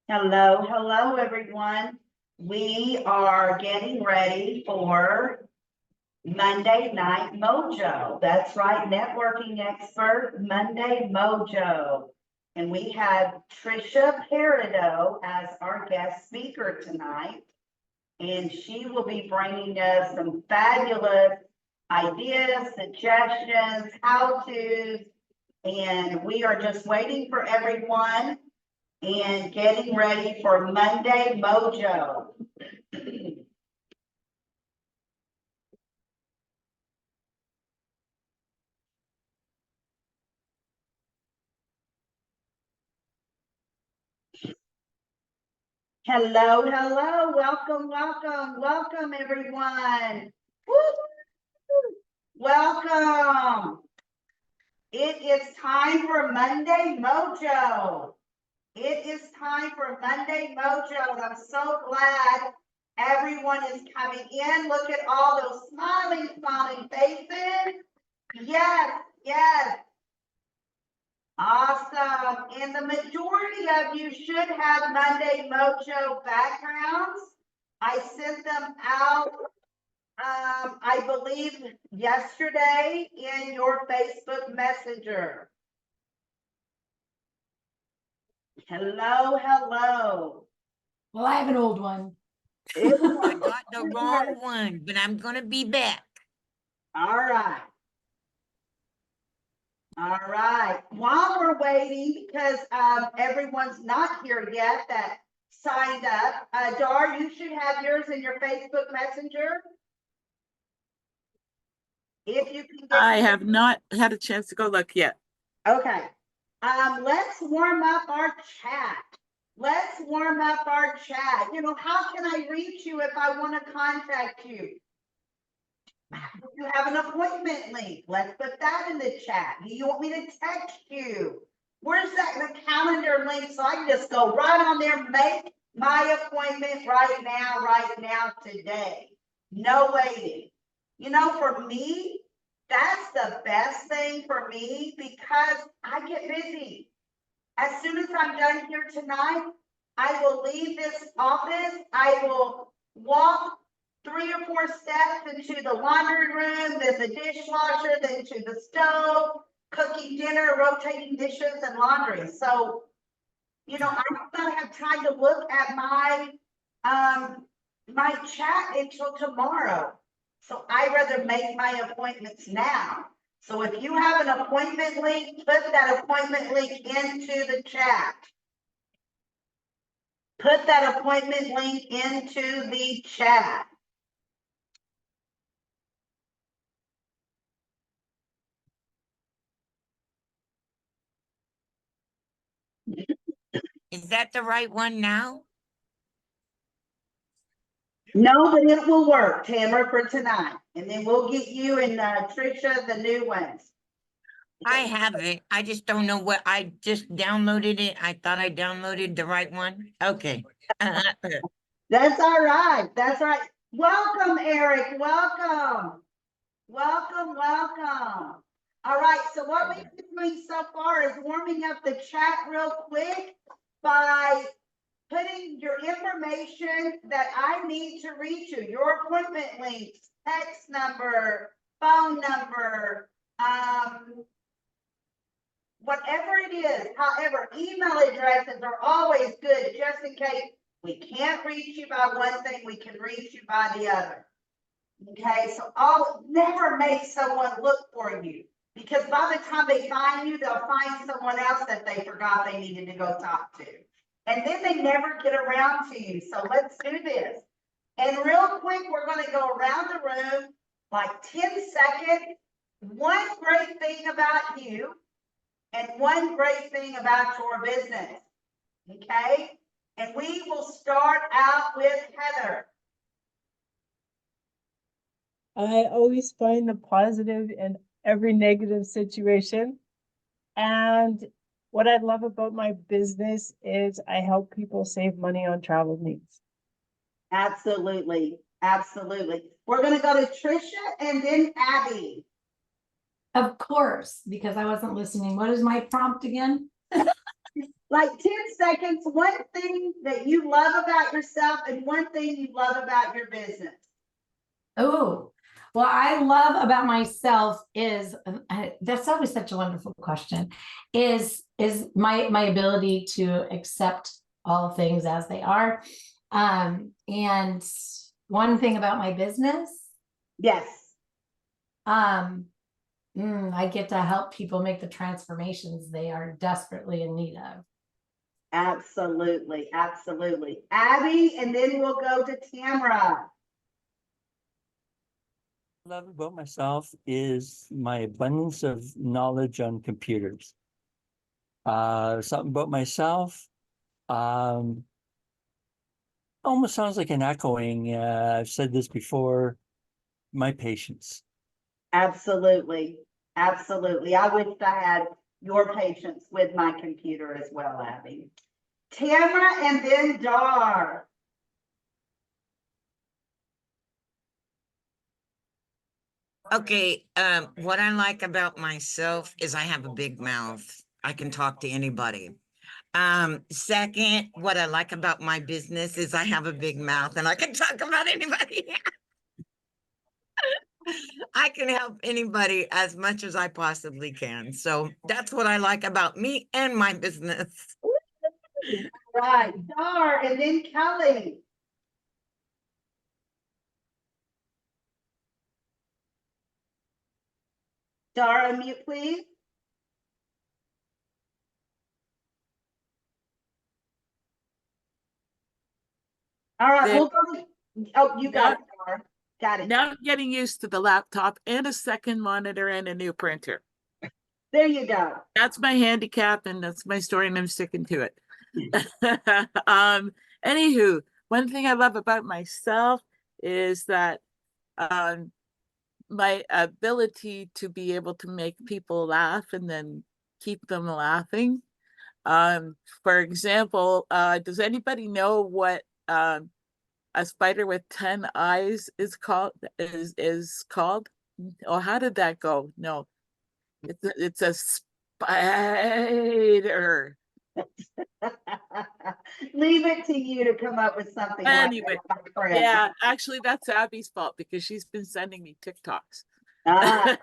Hello, hello, everyone. We are getting ready for Monday Night Mojo. That's right, networking expert Monday Mojo. And we have Tricia Parido as our guest speaker tonight. And she will be bringing us some fabulous ideas, suggestions, how-tos. And we are just waiting for everyone and getting ready for Monday Mojo. Hello, hello, welcome everyone. Woo! Welcome. It is time for Monday Mojo. It is time for Monday Mojo, and I'm so glad everyone is coming in. Look at all those smiling faces. Yes, yes. Awesome. And the majority of you should have Monday Mojo backgrounds. I sent them out, I believe, yesterday in your Facebook Messenger. Hello, hello. Well, I have an old one. I got the wrong one, but I'm gonna be back. All right. All right. While we're waiting, because everyone's not here yet that signed up, Dar, you should have yours in your Facebook Messenger. If you can get I have not had a chance to go look yet. Okay. Let's warm up our chat. Let's warm up our chat. You know, how can I reach you if I want to contact you? You have an appointment link. Let's put that in the chat. Do you want me to text you? Where's that the calendar link so I can just go right on there, make my appointment right now, today. No waiting. You know, for me, that's the best thing for me because I get busy. As soon as I'm done here tonight, I will leave this office. I will walk 3 or 4 steps into the laundry room, then the dishwasher, then to the stove, cooking dinner, rotating dishes and laundry. So, you know, I'm not gonna have time to look at my chat until tomorrow. So I'd rather make my appointments now. So if you have an appointment link, put that appointment link into the chat. Put that appointment link into the chat. Is that the right one now? No, but it will work, Tamara, for tonight. And then we'll get you and Tricia the new ones. I have it. I just don't know what I just downloaded it. I thought I downloaded the right one. Okay. That's all right. That's right. Welcome, Eric. Welcome. Welcome. All right. So what we've been doing so far is warming up the chat real quick by putting your information that I need to reach you, your appointment links, text number, phone number, whatever it is. However, email addresses are always good just in case we can't reach you by one thing, we can reach you by the other. Okay, so I'll never make someone look for you because by the time they find you, they'll find someone else that they forgot they needed to go talk to. And then they never get around to you. So let's do this. And real quick, we're going to go around the room like 10 seconds. One great thing about you and one great thing about your business. Okay? And we will start out with Heather. I always find the positive in every negative situation. And what I love about my business is I help people save money on travel needs. Absolutely. We're going to go to Tricia and then Abby. Of course, because I wasn't listening. What is my prompt again? Like 10 seconds, one thing that you love about yourself and one thing you love about your business. Oh, well, I love about myself is that's always such a wonderful question. Is my ability to accept all things as they are. And one thing about my business, Yes. I get to help people make the transformations they are desperately in need of. Absolutely. Absolutely. Abby, and then we'll go to Tamara. Love about myself is my abundance of knowledge on computers. Something about myself, almost sounds like an echoing. I've said this before, my patience. Absolutely. Absolutely. I wish I had your patience with my computer as well, Abby. Tamara and then Dar. Okay, what I like about myself is I have a big mouth. I can talk to anybody. Second, what I like about my business is I have a big mouth and I can talk about anybody. I can help anybody as much as I possibly can. So that's what I like about me and my business. Right. Dar and then Kelly. Dar, unmute, please. All right, There- we'll go to, oh, you got it, Dar. Got it. Now I'm getting used to the laptop and a second monitor and a new printer. There you go. That's my handicap and that's my story and I'm sticking to it. Anywho, one thing I love about myself is that my ability to be able to make people laugh and then keep them laughing. For example, does anybody know what a spider with 10 eyes is called? Or how did that go? No, it's a spider. Leave it to you to come up with something Anyway, like that, my friend. yeah, actually that's Abby's fault because she's been sending me TikToks. Ah,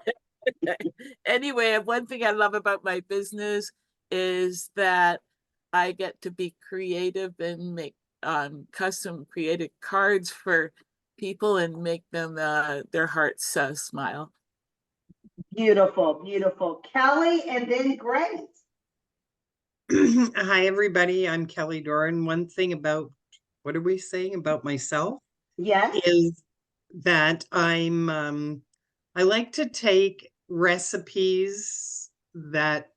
Anyway, one thing I love about my business is that I get to be creative and make custom created cards for people and make them their hearts smile. beautiful, beautiful. Kelly and then Grace. Hi, everybody. I'm Kelly Doran. One thing about what are we saying about myself Yes. is that I like to take recipes that,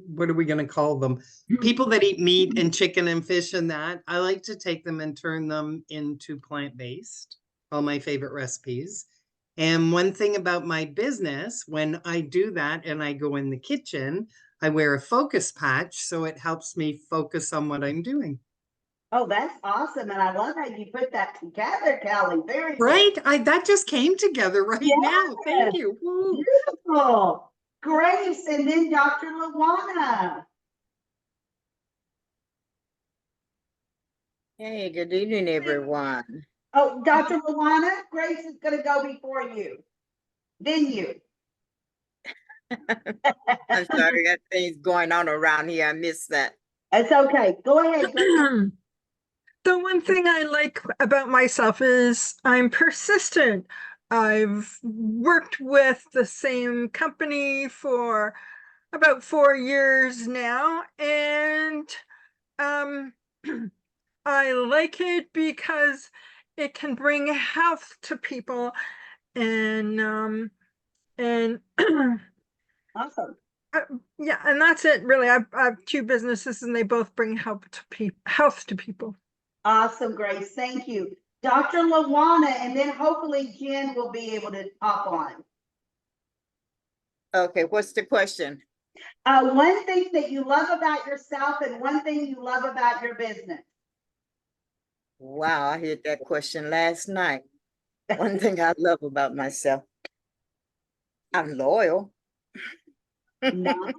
what are we going to call them? People that eat meat and chicken and fish and that. I like to take them and turn them into plant-based, all my favorite recipes. And one thing about my business, when I do that and I go in the kitchen, I wear a focus patch so it helps me focus on what I'm doing. Oh, that's awesome. And I love how you put that together, Kelly. Very good. Right? That just came together right now. Thank you. Woo. Beautiful. Grace and then Dr. LaWanna. Hey, good evening, everyone. Oh, Dr. LaWanna, Grace is going to go before you. Then you. I'm sorry, got things going on around here. I missed that. It's okay. Go ahead, Grace. The one thing I like about myself is I'm persistent. I've worked with the same company for about 4 years now, and I like it because it can bring health to people, and Awesome. yeah, and that's it really. I have two businesses, and they both bring health to people. Awesome, Grace. Thank you. Dr. LaWanna, and then hopefully Jen will be able to hop on. Okay, what's the question? One thing that you love about yourself and one thing you love about your business. Wow, I heard that question last night. One thing I love about myself, I'm loyal. Nice.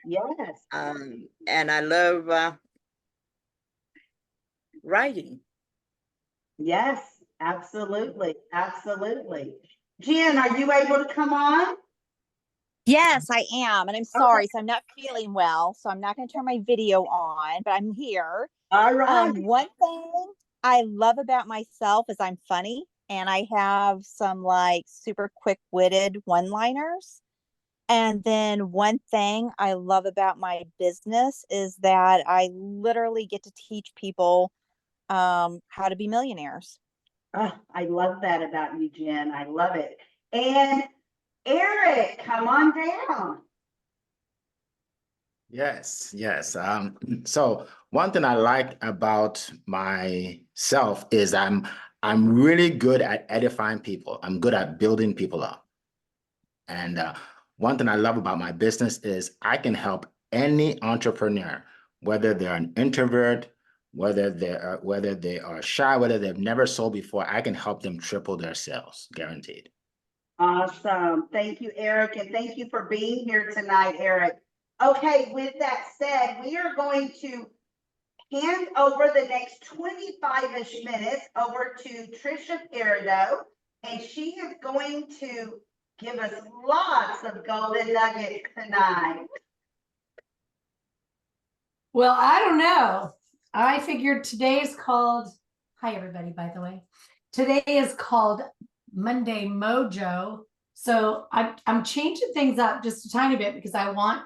Yes. And I love writing. Yes, absolutely, absolutely. Jen, are you able to come on? Yes, I am. And I'm Okay. sorry. So I'm not feeling well. So I'm not going to turn my video on, but I'm here. All right. One thing I love about myself is I'm funny and I have some like super quick-witted one-liners. And then one thing I love about my business is that I literally get to teach people how to be millionaires. Oh, I love that about you, Jen. I love it. And Eric, come on down. Yes, yes. So one thing I like about myself is I'm really good at edifying people. I'm good at building people up. And one thing I love about my business is I can help any entrepreneur, whether they're an introvert, whether they are shy, whether they've never sold before, I can help them triple their sales, guaranteed. Awesome. Thank you, Eric, and thank you for being here tonight, Eric. Okay, with that said, we are going to hand over the next 25-ish minutes over to Tricia Parido, and she is going to give us lots of golden nuggets tonight. Well, I don't know. I figured today is called, hi everybody, by the way. Today is called Monday Mojo. So I'm changing things up just a tiny bit because I want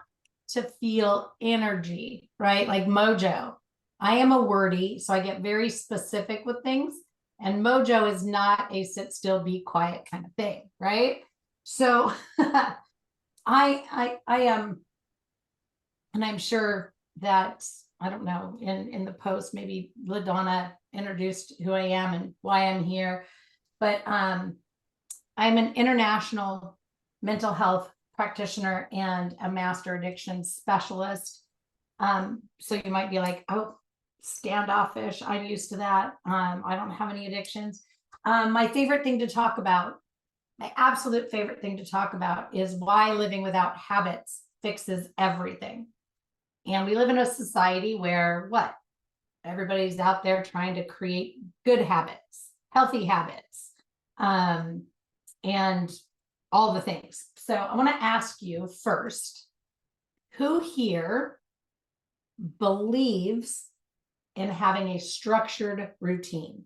to feel energy, right? Like mojo. I am a wordy, so I get very specific with things. And mojo is not a sit still, be quiet kind of thing, right? So I am, and I'm sure that, I don't know, in the post, maybe LaDonna introduced who I am and why I'm here. But I'm an international mental health practitioner and a master addiction specialist. So you might be like, oh, standoffish. I'm used to that. I don't have any addictions. My favorite thing to talk about, my absolute favorite thing to talk about is why living without habits fixes everything. And we live in a society where what? Everybody's out there trying to create good habits, healthy habits, and all the things. So I want to ask you first, who here believes in having a structured routine?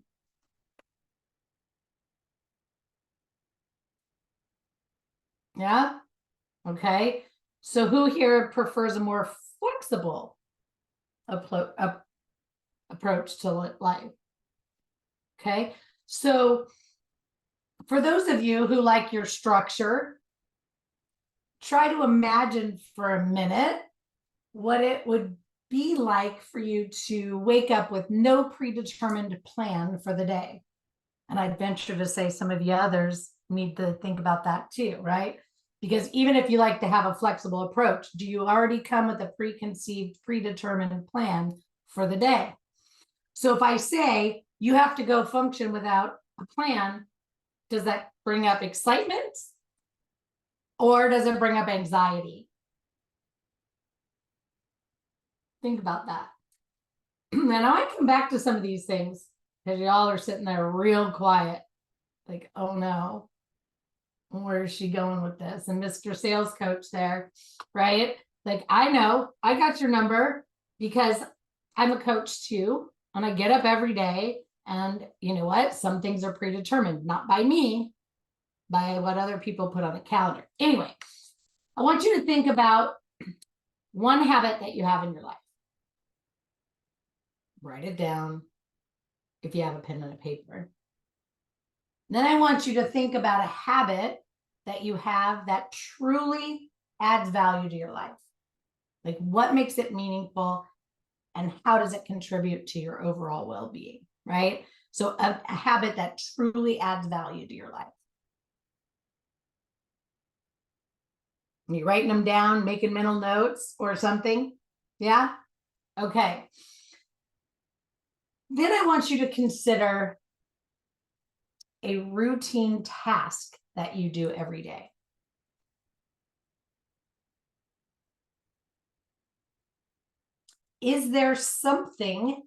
Yeah. Okay. So who here prefers a more flexible approach to life? Okay. So for those of you who like your structure, try to imagine for a minute what it would be like for you to wake up with no predetermined plan for the day. And I'd venture to say some of you others need to think about that too, right? Because even if you like to have a flexible approach, do you already come with a preconceived, predetermined plan for the day? So if I say you have to go function without a plan, does that bring up excitement or does it bring up anxiety? Think about that. And I come back to some of these things because y'all are sitting there real quiet. Like, oh no, where is she going with this? And Mr. Sales Coach there, right? Like, I know I got your number because I'm a coach too. And I get up every day and you know what? Some things are predetermined, not by me, by what other people put on the calendar. Anyway, I want you to think about one habit that you have in your life. Write it down if you have a pen and a paper. Then I want you to think about a habit that you have that truly adds value to your life. Like what makes it meaningful and how does it contribute to your overall well-being, right? So a habit that truly adds value to your life. Are you writing them down, making mental notes or something? Yeah? Okay. Then I want you to consider a routine task that you do every day. Is there something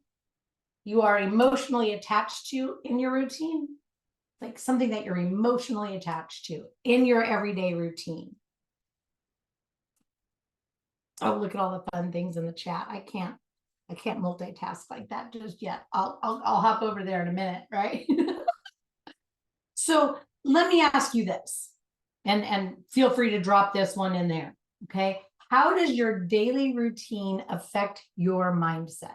you are emotionally attached to in your routine? Like something that you're emotionally attached to in your everyday routine. Oh, look at all the fun things in the chat. I can't multitask like that just yet. I'll hop over there in a minute, right? So let me ask you this, and feel free to drop this one in there. Okay. How does your daily routine affect your mindset?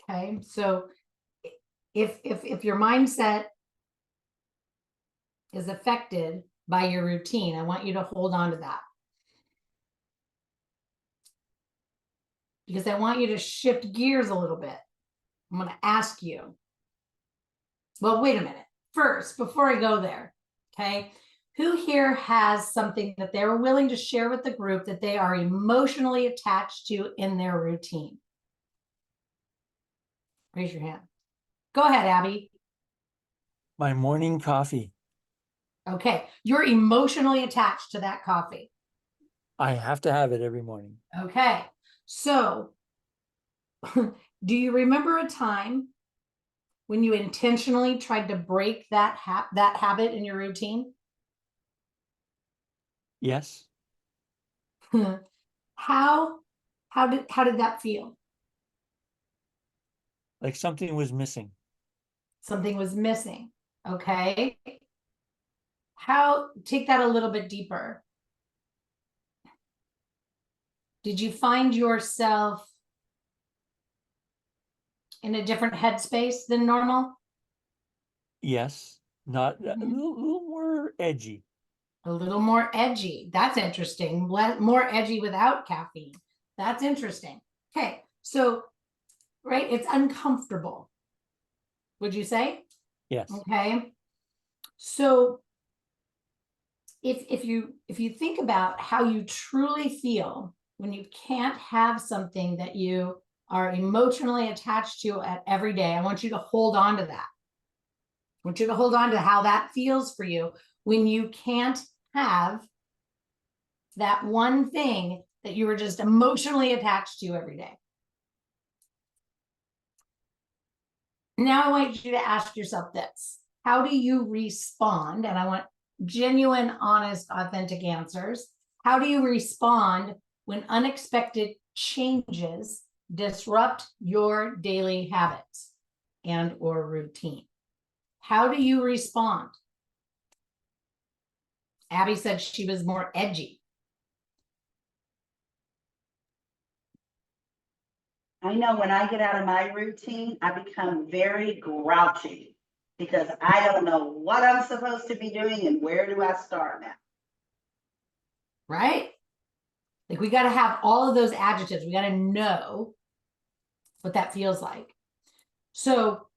Okay, so if your mindset is affected by your routine, I want you to hold on to that. Because I want you to shift gears a little bit. I'm going to ask you. Well, wait a minute. First, before I go there, okay, who here has something that they're willing to share with the group that they are emotionally attached to in their routine? Raise your hand. Go ahead, Abby. My morning coffee. Okay, you're emotionally attached to that coffee. I have to have it every morning. Okay, so do you remember a time when you intentionally tried to break that habit in your routine? Yes. How did that feel? Like something was missing. Something was missing. Okay. Take that a little bit deeper. Did you find yourself in a different headspace than normal? Yes. Not a little more edgy. A little more edgy. That's interesting. More edgy without caffeine. That's interesting. Okay. So, right, it's uncomfortable. Would you say? Yes. Okay. So if you think about how you truly feel when you can't have something that you are emotionally attached to at every day, I want you to hold on to that. I want you to hold on to how that feels for you when you can't have that one thing that you were just emotionally attached to every day. Now I want you to ask yourself this. How do you respond? And I want genuine, honest, authentic answers. How do you respond when unexpected changes disrupt your daily habits and or routine? How do you respond? Abby said she was more edgy. I know when I get out of my routine, I become very grouchy because I don't know what I'm supposed to be doing and where do I start now? Right? Like we got to have all of those adjectives. We got to know what that feels like. So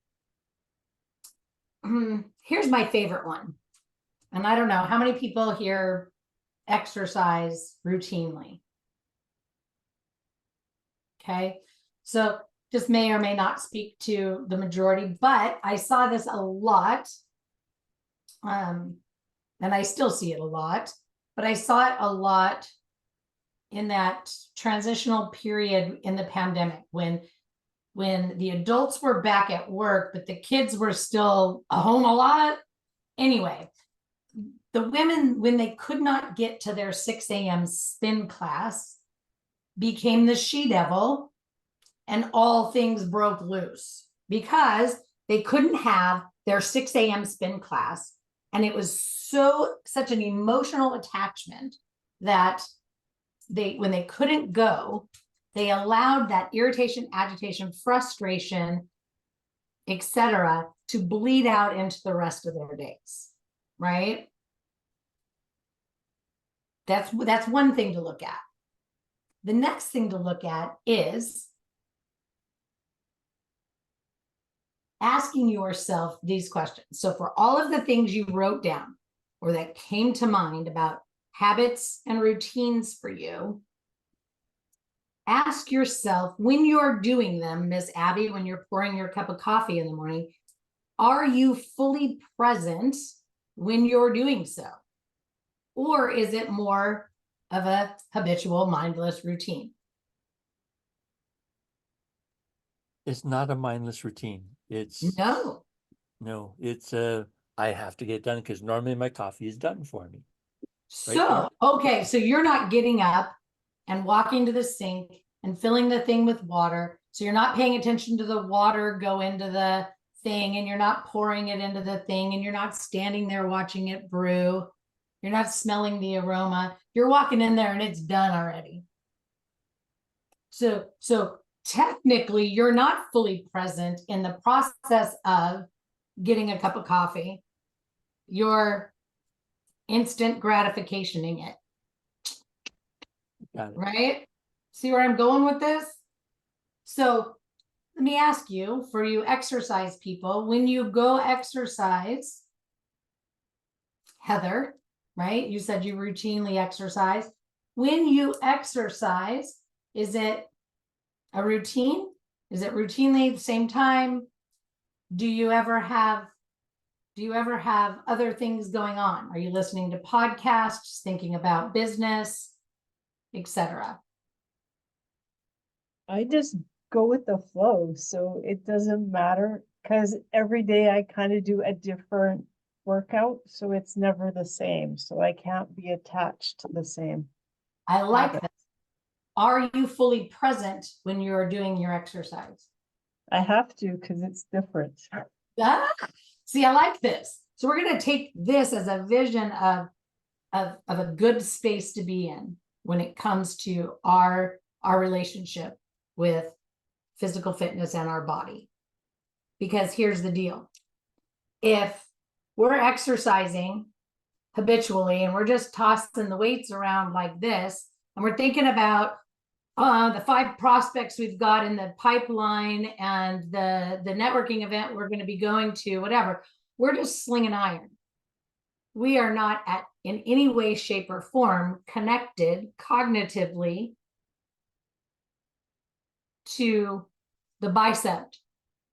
here's my favorite one. And I don't know how many people here exercise routinely. Okay. So just may or may not speak to the majority, but I saw this a lot. And I still see it a lot, but I saw it a lot in that transitional period in the pandemic when the adults were back at work, but the kids were still home a lot. Anyway, the women, when they could not get to their 6 a.m. spin class, became the she-devil, and all things broke loose because they couldn't have their 6 a.m. spin class. And it was such an emotional attachment that when they couldn't go, they allowed that irritation, agitation, frustration, etc., to bleed out into the rest of their days, right? That's one thing to look at. The next thing to look at is asking yourself these questions. So for all of the things you wrote down or that came to mind about habits and routines for you, ask yourself when you're doing them, Miss Abby, when you're pouring your cup of coffee in the morning, are you fully present when you're doing so? Or is it more of a habitual mindless routine? It's not a mindless routine. It's No. no, it's I have to get done because normally my coffee is done for me. So, okay, so you're not getting up and walking to the sink and filling the thing with water. So you're not paying attention to the water go into the thing, and you're not pouring it into the thing, and you're not standing there watching it brew. You're not smelling the aroma. You're walking in there and it's done already. So technically you're not fully present in the process of getting a cup of coffee. You're instant gratificationing it. Got it. Right? See where I'm going with this? So let me ask you, for you exercise people, when you go exercise, Heather, right? You said you routinely exercise. When you exercise, is it a routine? Is it routinely the same time? Do you ever have other things going on? Are you listening to podcasts, thinking about business, etc.? I just go with the flow, so it doesn't matter because every day I kind of do a different workout, so it's never the same. So I can't be attached to the same. I like habit. that. Are you fully present when you're doing your exercise? I have to because it's different. Ah, see, I like this. So we're going to take this as a vision of a good space to be in when it comes to our relationship with physical fitness and our body. Because here's the deal. If we're exercising habitually and we're just tossing the weights around like this, and we're thinking about the 5 prospects we've got in the pipeline and the networking event we're going to be going to, whatever, we're just slinging iron. We are not in any way, shape, or form connected cognitively to the bicep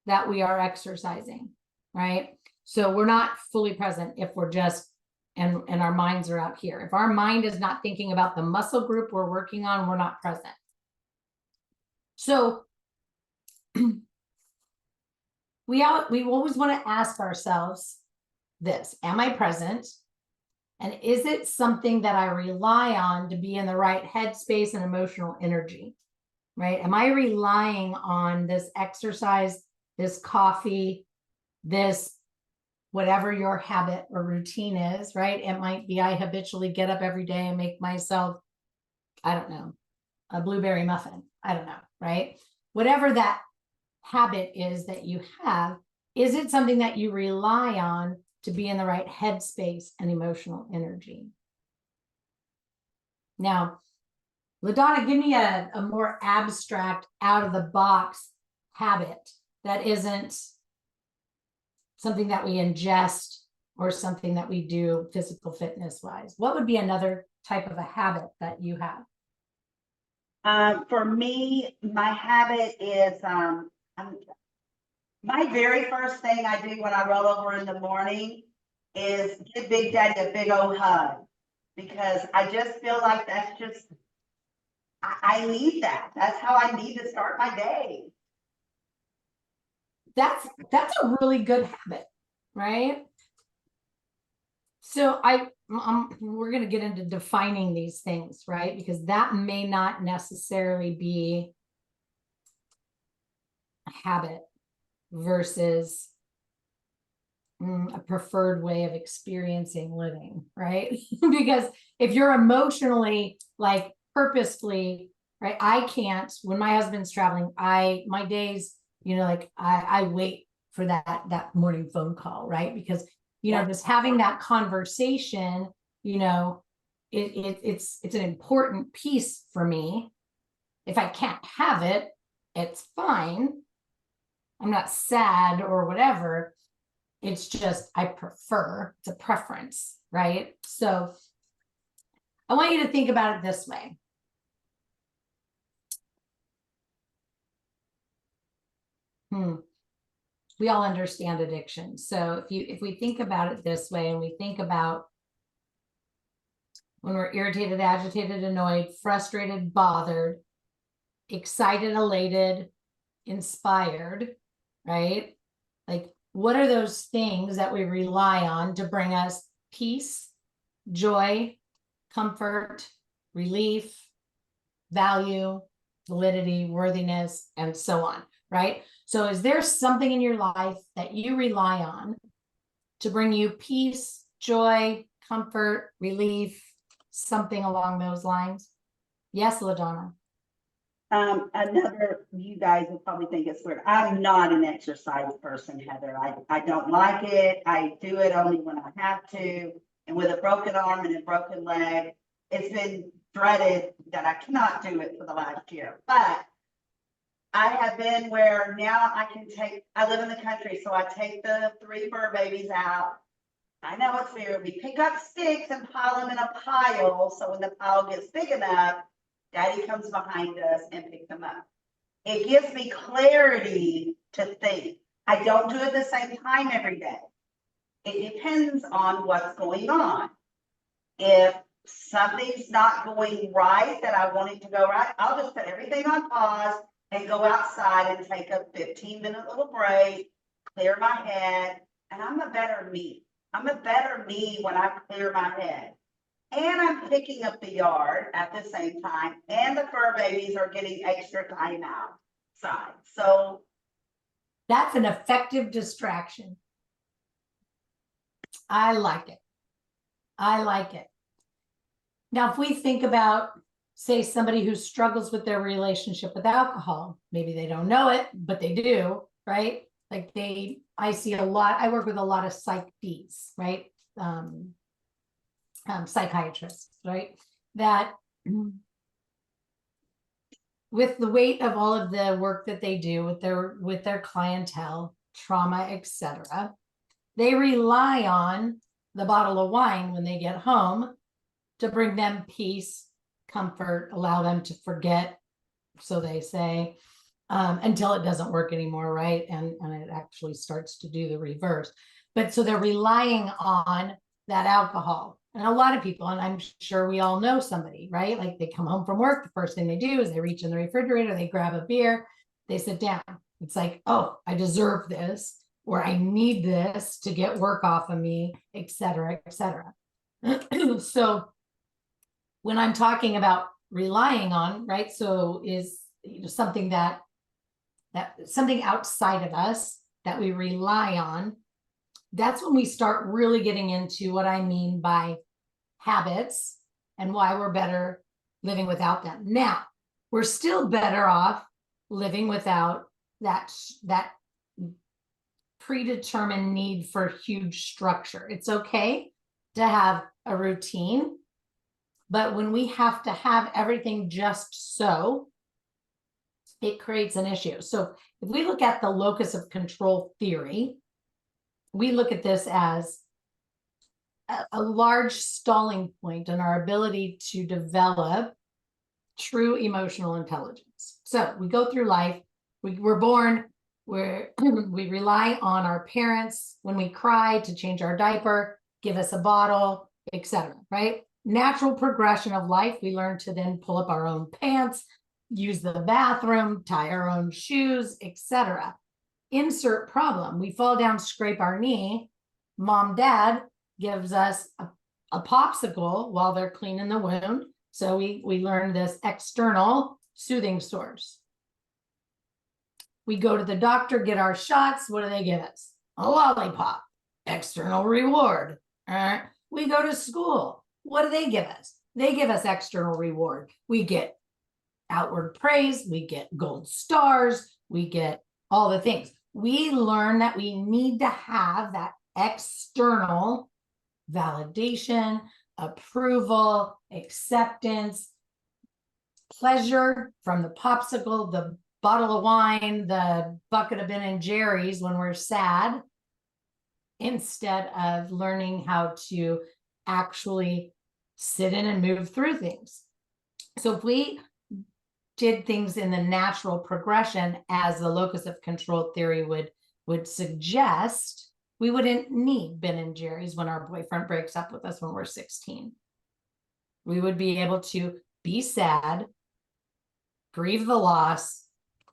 that we are exercising, right? So we're not fully present if we're just, and our minds are out here. If our mind is not thinking about the muscle group we're working on, we're not present. So we always want to ask ourselves this: am I present? And is it something that I rely on to be in the right headspace and emotional energy, right? Am I relying on this exercise, this coffee, this whatever your habit or routine is, right? It might be I habitually get up every day and make myself, I don't know, a blueberry muffin. I don't know, right? Whatever that habit is that you have, is it something that you rely on to be in the right headspace and emotional energy? Now, LaDonna, give me a more abstract, out of the box habit that isn't something that we ingest or something that we do physical fitness wise. What would be another type of a habit that you have? For me, my habit is, my very first thing I do when I roll over in the morning is give Big Daddy a big old hug, because I just feel like that's just, I need that. That's how I need to start my day. That's a really good habit, right? So we're going to get into defining these things, right? Because that may not necessarily be a habit versus a preferred way of experiencing living, right? Because if you're emotionally, like purposefully, right? I can't, when my husband's traveling, my days, like I wait for that morning phone call, right? Because just having that conversation, it's an important piece for me. If I can't have it, it's fine. I'm not sad or whatever. It's just, I prefer, it's a preference, right? So I want you to think about it this way. we all understand addiction. So if we think about it this way, and we think about when we're irritated, agitated, annoyed, frustrated, bothered, excited, elated, inspired, right? Like, what are those things that we rely on to bring us peace, joy, comfort, relief, value, validity, worthiness, and so on, right? So is there something in your life that you rely on to bring you peace, joy, comfort, relief, something along those lines? Yes, LaDonna. Another, you guys will probably think it's weird. I'm not an exercise person, Heather. I don't like it. I do it only when I have to. And with a broken arm and a broken leg, it's been dreaded that I cannot do it for the last year. But I have been where now I live in the country, so I take the 3 fur babies out. I know it's weird. We pick up sticks and pile them in a pile. So when the pile gets big enough, Daddy comes behind us and picks them up. It gives me clarity to think. I don't do it the same time every day. It depends on what's going on. If something's not going right that I want it to go right, I'll just put everything on pause and go outside and take a 15-minute little break, clear my head, and I'm a better me. I'm a better me when I clear my head. And I'm picking up the yard at the same time, and the fur babies are getting extra time outside. So that's an effective distraction. I like it. I like it. Now, if we think about, say, somebody who struggles with their relationship with alcohol, maybe they don't know it, but they do, right? Like I see a lot, I work with a lot of psych Ds, right? Psychiatrists, right? That with the weight of all of the work that they do with their clientele, trauma, etc., they rely on the bottle of wine when they get home to bring them peace, comfort, allow them to forget, so they say, until it doesn't work anymore, right? And it actually starts to do the reverse. But so they're relying on that alcohol. And a lot of people, and I'm sure we all know somebody, right? Like they come home from work, the first thing they do is they reach in the refrigerator, they grab a beer, they sit down. It's like, oh, I deserve this, or I need this to get work off of me, et cetera, et cetera. So when I'm talking about relying on, right? So is something that something outside of us that we rely on. That's when we start really getting into what I mean by habits and why we're better living without them. Now, we're still better off living without that predetermined need for huge structure. It's okay to have a routine, but when we have to have everything just so, it creates an issue. So if we look at the locus of control theory, we look at this as a large stalling point in our ability to develop true emotional intelligence. So we go through life, we're born, we rely on our parents when we cry to change our diaper, give us a bottle, etc. Right? Natural progression of life, we learn to then pull up our own pants, use the bathroom, tie our own shoes, etc. Insert problem. We fall down, scrape our knee. Mom, dad gives us a popsicle while they're cleaning the wound. So we learn this external soothing source. We go to the doctor, get our shots. What do they give us? A lollipop, external reward. We go to school. What do they give us? They give us external reward. We get outward praise. We get gold stars. We get all the things. We learn that we need to have that external validation, approval, acceptance, pleasure from the popsicle, the bottle of wine, the bucket of Ben and Jerry's when we're sad, instead of learning how to actually sit in and move through things. So if we did things in the natural progression as the locus of control theory would suggest, we wouldn't need Ben and Jerry's when our boyfriend breaks up with us when we're 16. We would be able to be sad, grieve the loss,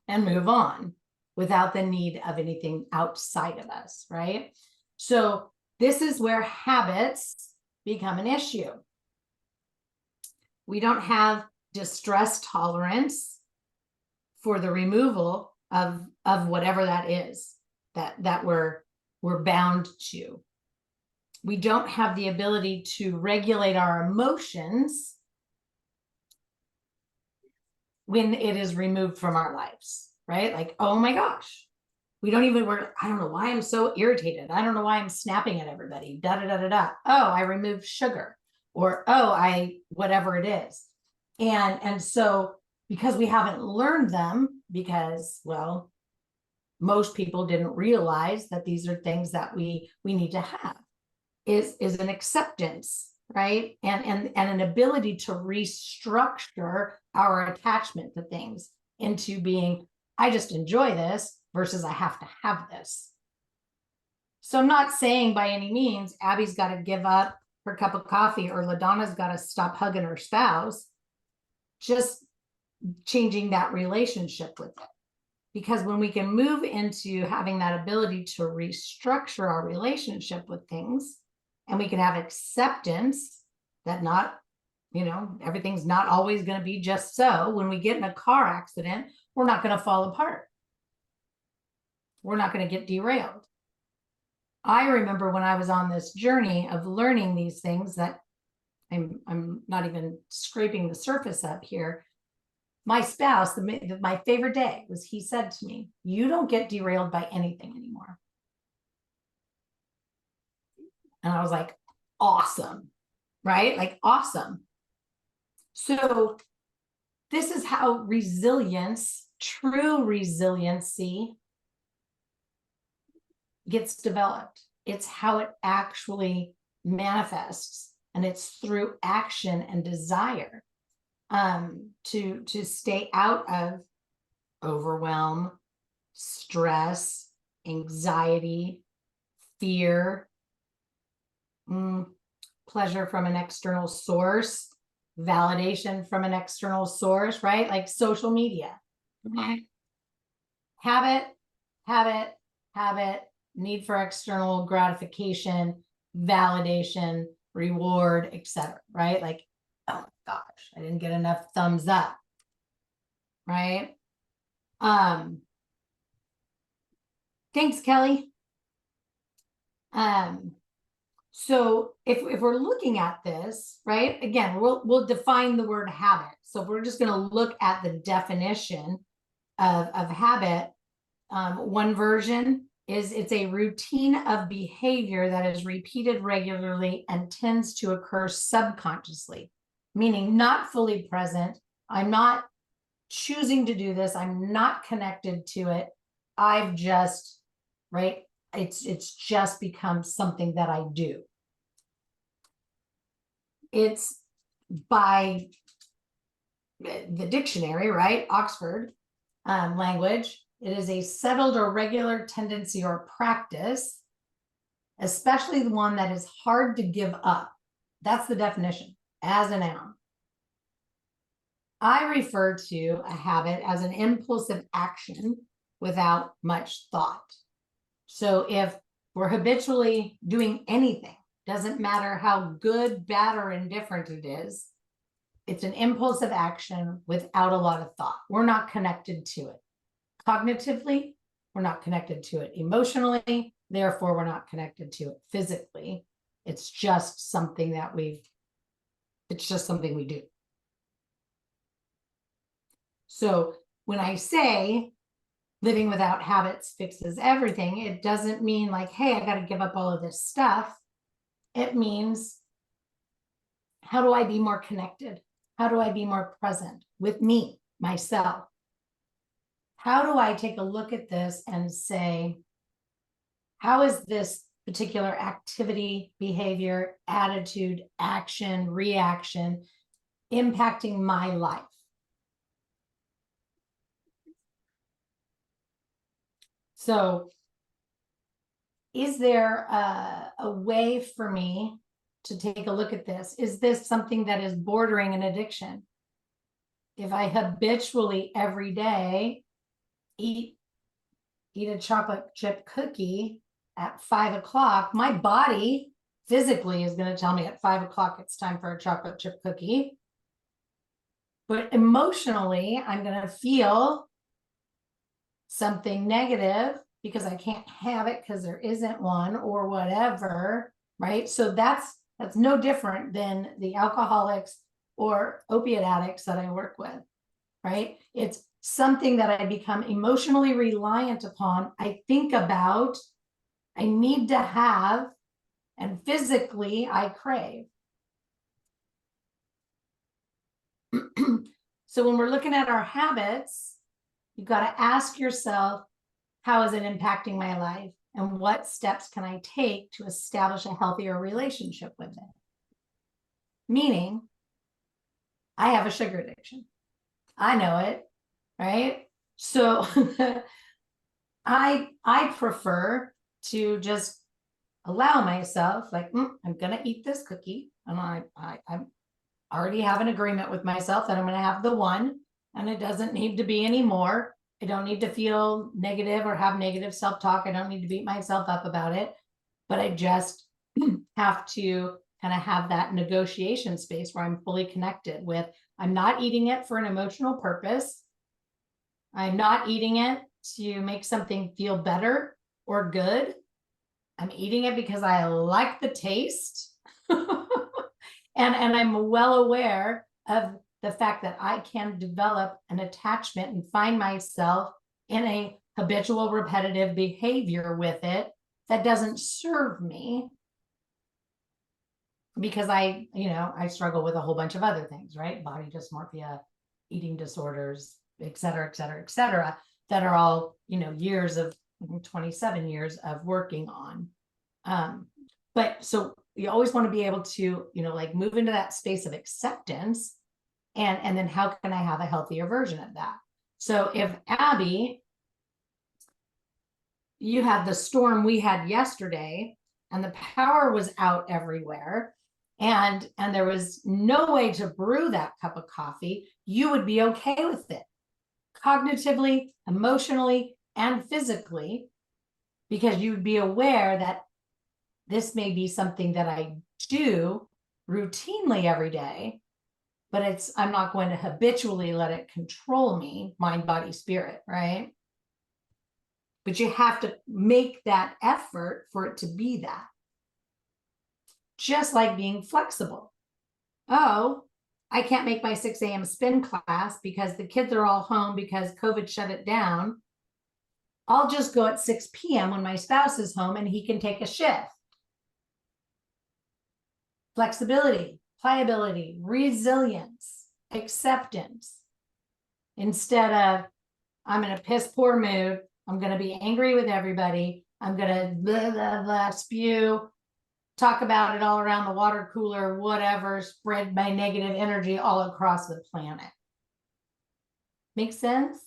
and move on without the need of anything outside of us, right? So this is where habits become an issue. We don't have distress tolerance for the removal of whatever that is that we're bound to. We don't have the ability to regulate our emotions when it is removed from our lives, right? Like, oh my gosh, I don't know why I'm so irritated. I don't know why I'm snapping at everybody, da da da da da. Oh, I removed sugar, or whatever it is. And so because we haven't learned them, because, well, most people didn't realize that these are things that we need to have, is an acceptance, right? And an ability to restructure our attachment to things into being, I just enjoy this versus I have to have this. So I'm not saying by any means Abby's got to give up her cup of coffee or LaDonna's got to stop hugging her spouse, just changing that relationship with it. Because when we can move into having that ability to restructure our relationship with things, and we can have acceptance that everything's not always going to be just so. When we get in a car accident, we're not going to fall apart. We're not going to get derailed. I remember when I was on this journey of learning these things that I'm not even scraping the surface up here. My spouse, my favorite day was, he said to me, you don't get derailed by anything anymore. And I was like, awesome, right? Like, awesome. So this is how resilience, true resiliency, gets developed. It's how it actually manifests, and it's through action and desire to stay out of overwhelm, stress, anxiety, fear, pleasure from an external source, validation from an external source, right? Like social media. Habit, need for external gratification, validation, reward, etc. Right? Like, oh my gosh, I didn't get enough thumbs up. Right? Thanks, Kelly. So if we're looking at this, right, again, we'll define the word habit. So if we're just going to look at the definition of habit, one version is it's a routine of behavior that is repeated regularly and tends to occur subconsciously, meaning not fully present. I'm not choosing to do this. I'm not connected to it. I've just, right, it's just become something that I do. It's by the dictionary, right, Oxford language, it is a settled or regular tendency or practice, especially the one that is hard to give up. That's the definition as a noun. I refer to a habit as an impulsive action without much thought. So if we're habitually doing anything, doesn't matter how good, bad, or indifferent it is, it's an impulsive action without a lot of thought. We're not connected to it. Cognitively, we're not connected to it. Emotionally, therefore, we're not connected to it physically. It's just something that it's just something we do. So when I say living without habits fixes everything, it doesn't mean like, hey, I got to give up all of this stuff. It means, how do I be more connected? How do I be more present with me, myself? How do I take a look at this and say, how is this particular activity, behavior, attitude, action, reaction impacting my life? So is there a way for me to take a look at this? Is this something that is bordering an addiction? If I habitually every day eat a chocolate chip cookie at 5 o'clock, my body physically is going to tell me at 5 o'clock it's time for a chocolate chip cookie. But emotionally, I'm going to feel something negative because I can't have it because there isn't one or whatever, right? So that's no different than the alcoholics or opiate addicts that I work with, right? It's something that I become emotionally reliant upon. I think about, I need to have, and physically I crave. So when we're looking at our habits, you've got to ask yourself, how is it impacting my life? And what steps can I take to establish a healthier relationship with it? Meaning, I have a sugar addiction. I know it, right? So I prefer to just allow myself, like, I'm gonna eat this cookie, and I'm already have an agreement with myself that I'm gonna have the one, and it doesn't need to be any more. I don't need to feel negative or have negative self-talk. I don't need to beat myself up about it, but I just have to kind of have that negotiation space where I'm fully connected with, I'm not eating it for an emotional purpose. I'm not eating it to make something feel better or good. I'm eating it because I like the taste. and I'm well aware of the fact that I can develop an attachment and find myself in a habitual repetitive behavior with it that doesn't serve me, because I struggle with a whole bunch of other things, right? Body dysmorphia, eating disorders, et cetera, et cetera, et cetera, that are all, years of 27 years of working on. But so you always want to be able to, like move into that space of acceptance, and then how can I have a healthier version of that? So if Abby, you had the storm we had yesterday and the power was out everywhere, and there was no way to brew that cup of coffee, you would be okay with it cognitively, emotionally, and physically, because you would be aware that this may be something that I do routinely every day, but I'm not going to habitually let it control me, mind, body, spirit, right? But you have to make that effort for it to be that. Just like being flexible. Oh, I can't make my 6 a.m. spin class because the kids are all home because COVID shut it down. I'll just go at 6 p.m. when my spouse is home and he can take a shift. Flexibility, pliability, resilience, acceptance. Instead of, I'm in a piss poor mood, I'm going to be angry with everybody, I'm going to blah, blah, blah, spew, talk about it all around the water cooler, whatever, spread my negative energy all across the planet. Make sense?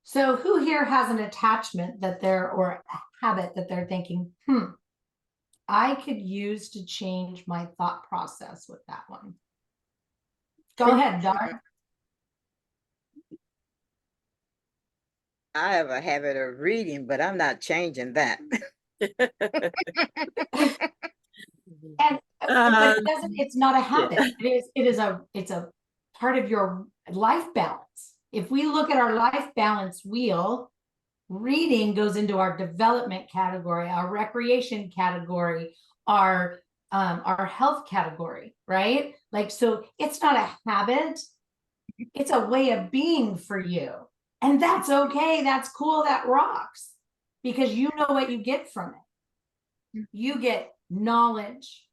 So who here has an attachment or a habit that they're thinking, I could use to change my thought process with that one? Go ahead, Dar. I have a habit of reading, but I'm not changing that. And but it's not a habit. It's a part of your life balance. If we look at our life balance wheel, reading goes into our development category, our recreation category, our health category, right? Like, so it's not a habit, it's a way of being for you. And that's okay, that's cool, that rocks, because you know what you get from it. You get knowledge,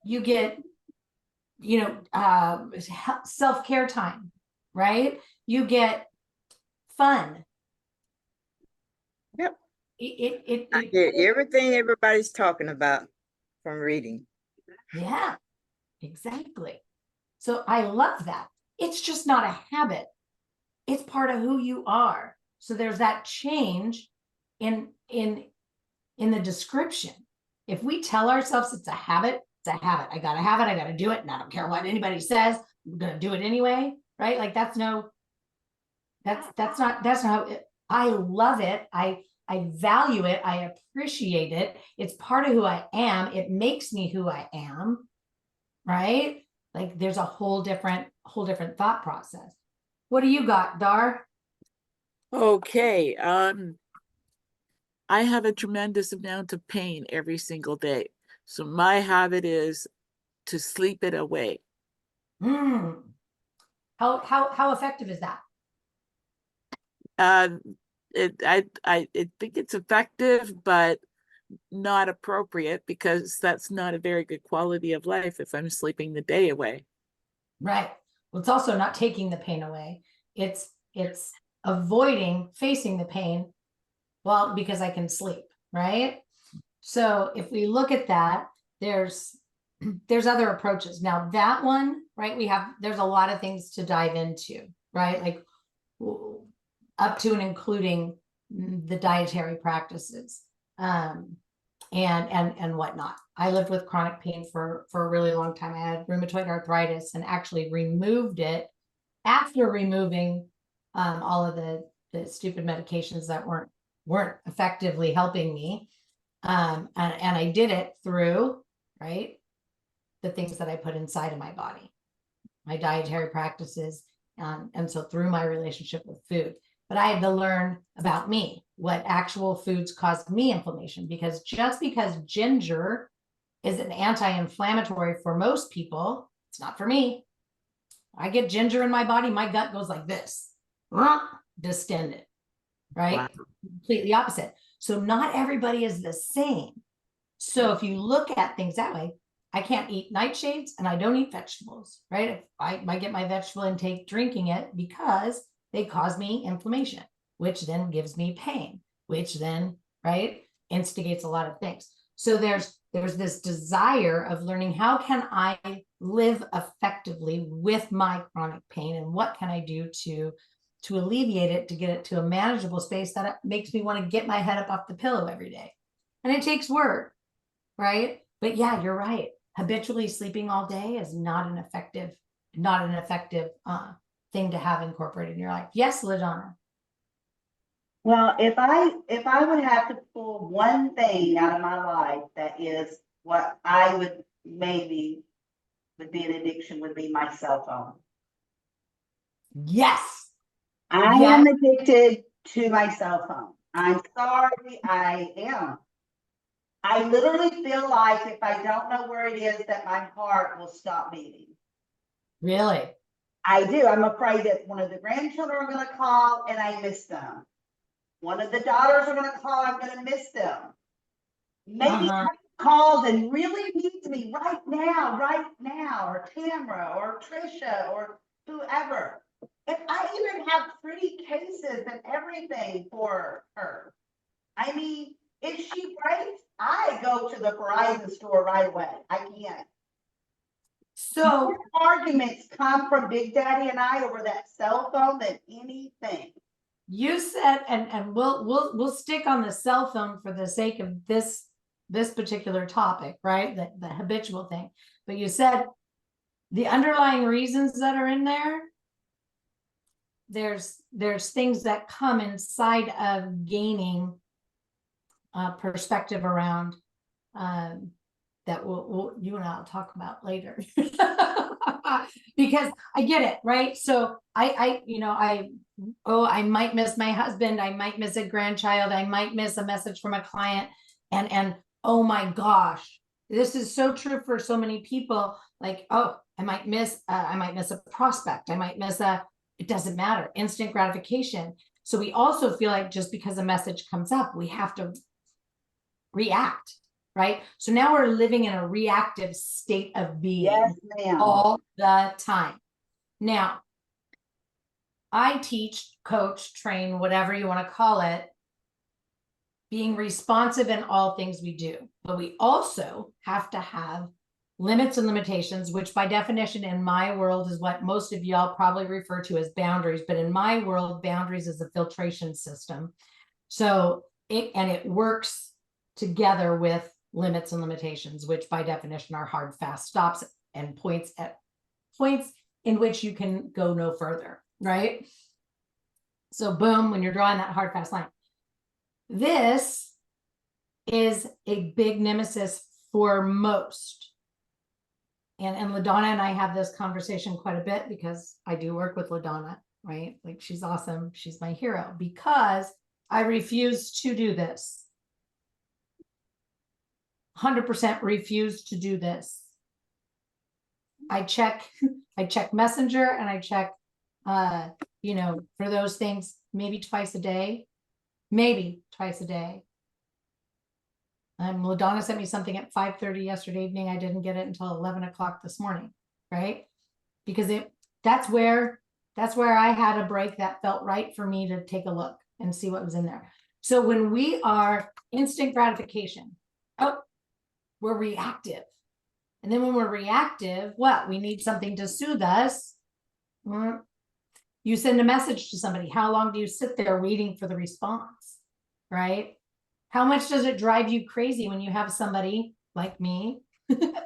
you get, self-care time, right? You get fun. Yep. I get everything everybody's talking about from reading. Yeah, exactly. So I love that. It's just not a habit. It's part of who you are. So there's that change in the description. If we tell ourselves it's a habit, it's a habit. I gotta have it, I gotta do it, and I don't care what anybody says, I'm gonna do it anyway, right? Like that's not how I love it. I value it. I appreciate it. It's part of who I am. It makes me who I am, right? Like there's a whole different thought process. What do you got, Dar? Okay, I have a tremendous amount of pain every single day. So my habit is to sleep it away. How effective is that? I think it's effective, but not appropriate because that's not a very good quality of life if I'm sleeping the day away. Right. Well, it's also not taking the pain away. It's avoiding facing the pain. Well, because I can sleep, right? So if we look at that, there's other approaches. Now that one, right? There's a lot of things to dive into, right? Like up to and including the dietary practices, and whatnot. I lived with chronic pain for a really long time. I had rheumatoid arthritis and actually removed it after removing all of the stupid medications that weren't effectively helping me. And I did it through, right, the things that I put inside of my body, my dietary practices, and so through my relationship with food. But I had to learn about me, what actual foods caused me inflammation, because just because ginger is an anti-inflammatory for most people, it's not for me. I get ginger in my body, my gut goes like this, distended, right? Wow. Completely opposite. So not everybody is the same. So if you look at things that way, I can't eat nightshades and I don't eat vegetables, right? I might get my vegetable intake drinking it because they cause me inflammation, which then gives me pain, which then, right, instigates a lot of things. So there's this desire of learning, how can I live effectively with my chronic pain, and what can I do to alleviate it, to get it to a manageable space that it makes me want to get my head up off the pillow every day. And it takes work, right? But yeah, you're right. Habitually sleeping all day is not an effective thing to have incorporated in your life. Yes, LaDonna. Well, if I would have to pull one thing out of my life that is what I would maybe would be an addiction, would be my cell phone. Yes. I am addicted to my cell phone. I'm sorry, I am. I literally feel like if I don't know where it is, that my heart will stop beating. Really? I do. I'm afraid that one of the grandchildren are going to call and I miss them. One of the daughters are going to call, I'm going to miss them. Maybe calls and really needs me right now, or Tamara, or Tricia, or whoever. If I even have pretty cases and everything for her, I mean, if she breaks, I go to the Parido store right away. I can't. So more arguments come from Big Daddy and I over that cell phone than anything. You said, and we'll stick on the cell phone for the sake of this particular topic, right? The habitual thing. But you said the underlying reasons that are in there, there's things that come inside of gaining perspective around that you and I'll talk about later. Because I get it, right? So I might miss my husband, I might miss a grandchild, I might miss a message from a client, and oh my gosh, this is so true for so many people. Like, oh, I might miss a prospect, I might miss it doesn't matter, instant gratification. So we also feel like just because a message comes up, we have to react, right? So now we're living in a reactive state of being all the time. Now, I teach, coach, train, whatever you want to call it, being responsive in all things we do. But we also have to have limits and limitations, which by definition in my world is what most of y'all probably refer to as boundaries. But in my world, boundaries is a filtration system. So it works together with limits and limitations, which by definition are hard, fast stops and points in which you can go no further, right? So boom, when you're drawing that hard, fast line. This is a big nemesis for most. And LaDonna and I have this conversation quite a bit because I do work with LaDonna, right? Like, she's awesome. She's my hero because I refuse to do this. 100% refuse to do this. I check Messenger and I check, you know, for those things, maybe twice a day. LaDonna sent me something at 5:30 yesterday evening. I didn't get it until 11 o'clock this morning, right? Because that's where I had a break that felt right for me to take a look and see what was in there. So when we are instant gratification, we're reactive. And then when we're reactive, what? We need something to soothe us. You send a message to somebody. How long do you sit there waiting for the response, right? How much does it drive you crazy when you have somebody like me,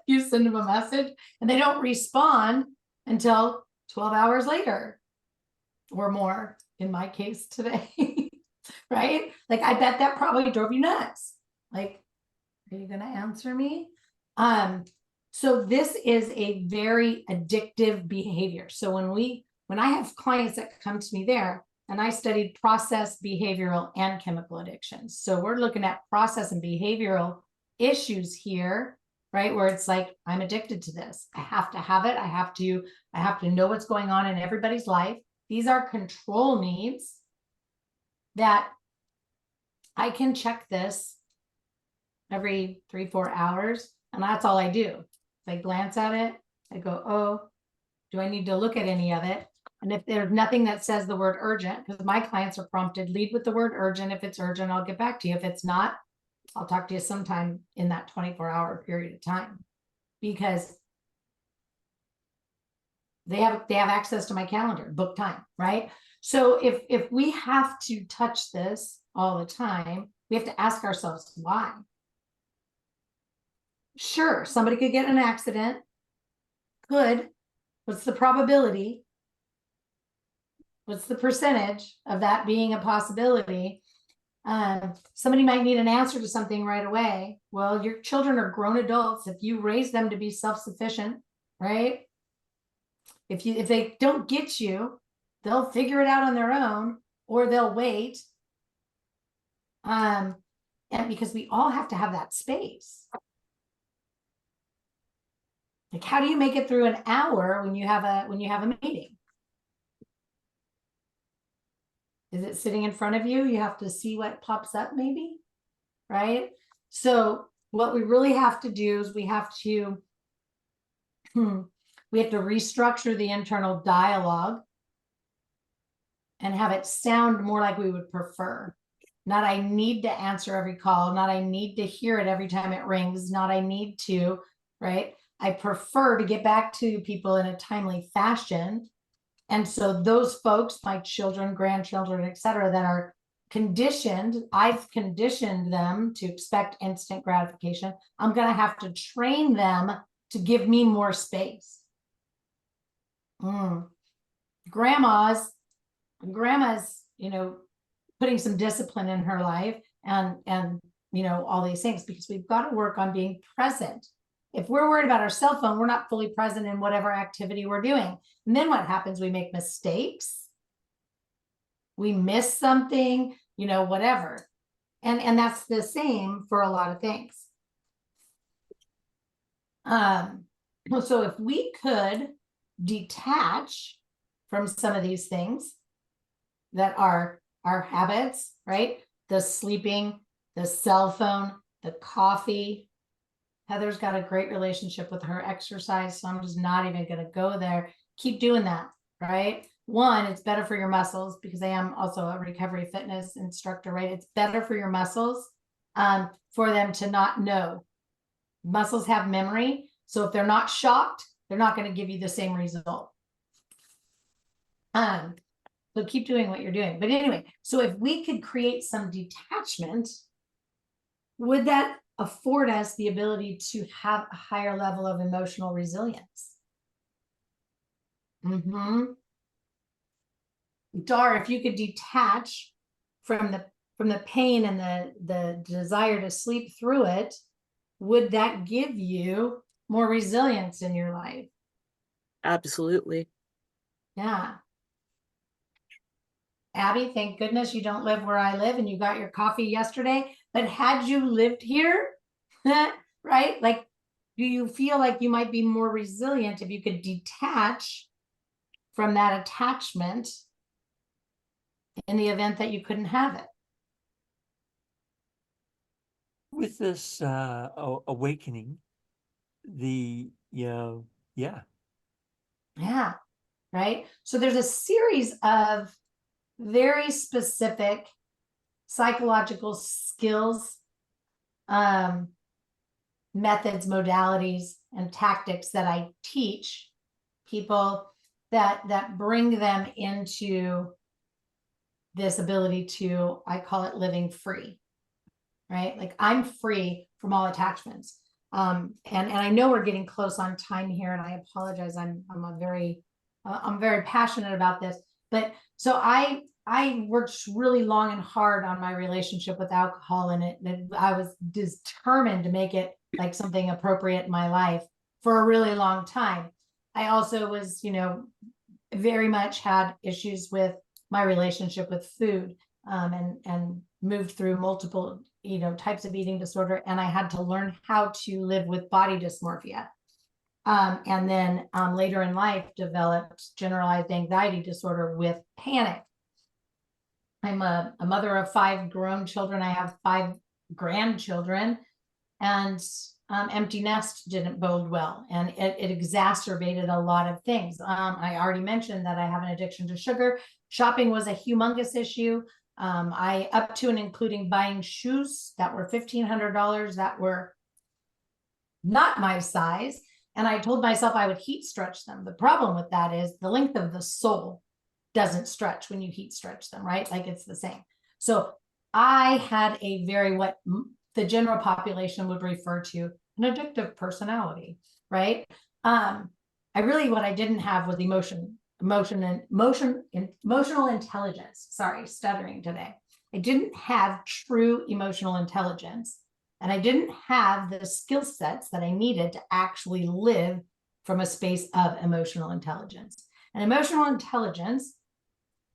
you send them a message and they don't respond until 12 hours later or more, in my case today, right? Like, I bet that probably drove you nuts. Like, are you going to answer me? So this is a very addictive behavior. So when I have clients that come to me there, and I studied process, behavioral, and chemical addictions. So we're looking at process and behavioral issues here, right? Where it's like, I'm addicted to this. I have to have it. I have to know what's going on in everybody's life. These are control needs that I can check this every 3-4 hours. And that's all I do. If I glance at it, I go, oh, do I need to look at any of it? And if there's nothing that says the word urgent, because my clients are prompted, lead with the word urgent. If it's urgent, I'll get back to you. If it's not, I'll talk to you sometime in that 24-hour period of time, because they have access to my calendar, book time, right? So if we have to touch this all the time, we have to ask ourselves why. Sure, somebody could get in an accident. Could. What's the probability? What's the percentage of that being a possibility? Somebody might need an answer to something right away. Well, your children are grown adults. If you raise them to be self-sufficient, right? If they don't get you, they'll figure it out on their own, or they'll wait. And because we all have to have that space. Like, how do you make it through an hour when you have a meeting? Is it sitting in front of you? You have to see what pops up, maybe, right? So what we really have to do is we have to restructure the internal dialogue and have it sound more like we would prefer. Not I need to answer every call, not I need to hear it every time it rings, not I need to, right? I prefer to get back to people in a timely fashion. And so those folks, my children, grandchildren, et cetera, that are conditioned, I've conditioned them to expect instant gratification. I'm going to have to train them to give me more space. Grandma's, you know, putting some discipline in her life and, you know, all these things, because we've got to work on being present. If we're worried about our cell phone, we're not fully present in whatever activity we're doing. And then what happens? We make mistakes. We miss something, you know, whatever. And that's the same for a lot of things. So if we could detach from some of these things that are our habits, right? The sleeping, the cell phone, the coffee. Heather's got a great relationship with her exercise, so I'm just not even going to go there. Keep doing that, right? One, it's better for your muscles, because I am also a recovery fitness instructor, right? It's better for your muscles for them to not know. Muscles have memory. So if they're not shocked, they're not going to give you the same result. So keep doing what you're doing. But anyway, so if we could create some detachment, would that afford us the ability to have a higher level of emotional resilience? Dar, if you could detach from the pain and the desire to sleep through it, would that give you more resilience in your life? Absolutely. Yeah. Abby, thank goodness you don't live where I live and you got your coffee yesterday. But had you lived here, right? Like, do you feel like you might be more resilient if you could detach from that attachment in the event that you couldn't have it? With this awakening, yeah. Yeah, right. So there's a series of very specific psychological skills, methods, modalities, and tactics that I teach people that bring them into this ability to, I call it living free, right? Like I'm free from all attachments. And I know we're getting close on time here, and I apologize. I'm very passionate about this, but so I worked really long and hard on my relationship with alcohol, and I was determined to make it like something appropriate in my life for a really long time. I also was, very much had issues with my relationship with food, and moved through multiple, types of eating disorder. And I had to learn how to live with body dysmorphia. And then later in life developed generalized anxiety disorder with panic. I'm a mother of 5 grown children. I have 5 grandchildren, and empty nest didn't bode well, and it exacerbated a lot of things. I already mentioned that I have an addiction to sugar. Shopping was a humongous issue. I up to and including buying shoes that were $1,500 that were not my size, and I told myself I would heat stretch them. The problem with that is the length of the sole doesn't stretch when you heat stretch them, right? Like it's the same. So I had a very, what the general population would refer to, an addictive personality, right? What I didn't have was emotional intelligence. Sorry, stuttering today. I didn't have true emotional intelligence, and I didn't have the skill sets that I needed to actually live from a space of emotional intelligence. And emotional intelligence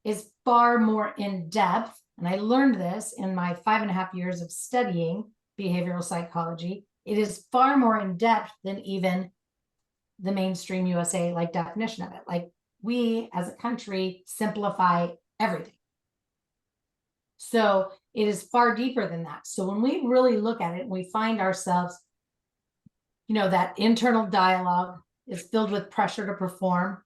is far more in depth. And I learned this in my 5.5 years of studying behavioral psychology. It is far more in depth than even the mainstream USA like definition of it. Like we as a country simplify everything. So it is far deeper than that. So when we really look at it and we find ourselves, that internal dialogue is filled with pressure to perform,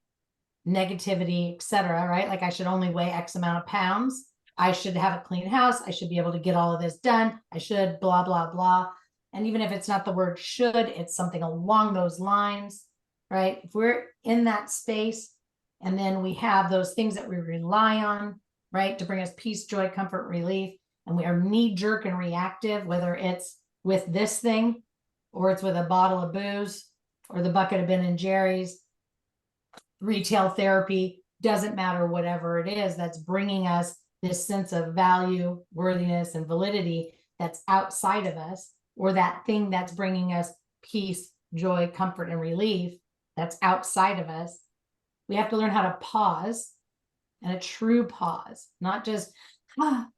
negativity, etc., right? Like I should only weigh X amount of pounds. I should have a clean house. I should be able to get all of this done. I should blah, blah, blah. And even if it's not the word should, it's something along those lines, right? If we're in that space, and then we have those things that we rely on, right, to bring us peace, joy, comfort, relief, and we are knee-jerk and reactive, whether it's with this thing or it's with a bottle of booze or the bucket of Ben & Jerry's, retail therapy, doesn't matter, whatever it is that's bringing us this sense of value, worthiness, and validity that's outside of us, or that thing that's bringing us peace, joy, comfort, and relief that's outside of us. We have to learn how to pause, and a true pause, not just, I'm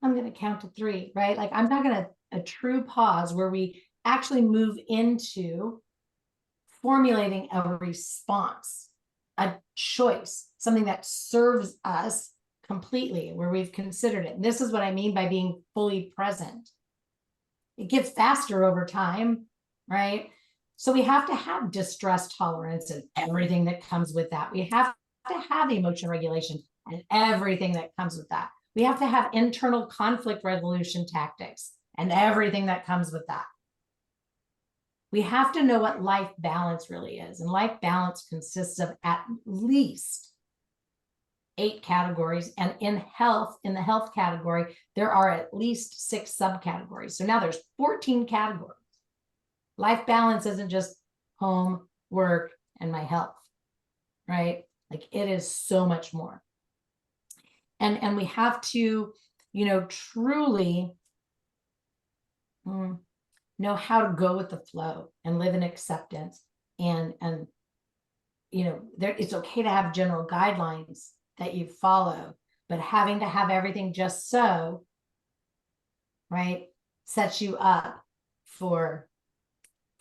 going to count to 3, right? Like I'm talking a true pause where we actually move into formulating a response, a choice, something that serves us completely, where we've considered it. And this is what I mean by being fully present. It gets faster over time, right? So we have to have distress tolerance and everything that comes with that. We have to have emotion regulation and everything that comes with that. We have to have internal conflict resolution tactics and everything that comes with that. we have to know what life balance really is. And life balance consists of at least 8 categories. And in the health category, there are at least 6 subcategories. So now there's 14 categories. Life balance isn't just home, work, and my health, right? Like it is so much more. And we have to, truly know how to go with the flow and live in acceptance. And it's okay to have general guidelines that you follow, but having to have everything just so, right, sets you up for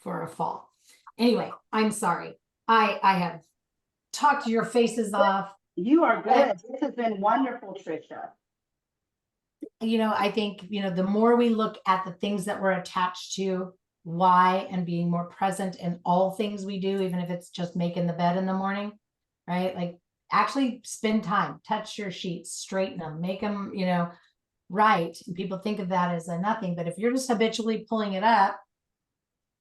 a fall. Anyway, I'm sorry. I have talked your faces off. You are good. This has been wonderful, Tricia. I think, the more we look at the things that we're attached to, why, and being more present in all things we do, even if it's just making the bed in the morning, right? Like actually spend time, touch your sheets, straighten them, make them, right. And people think of that as a nothing, but if you're just habitually pulling it up,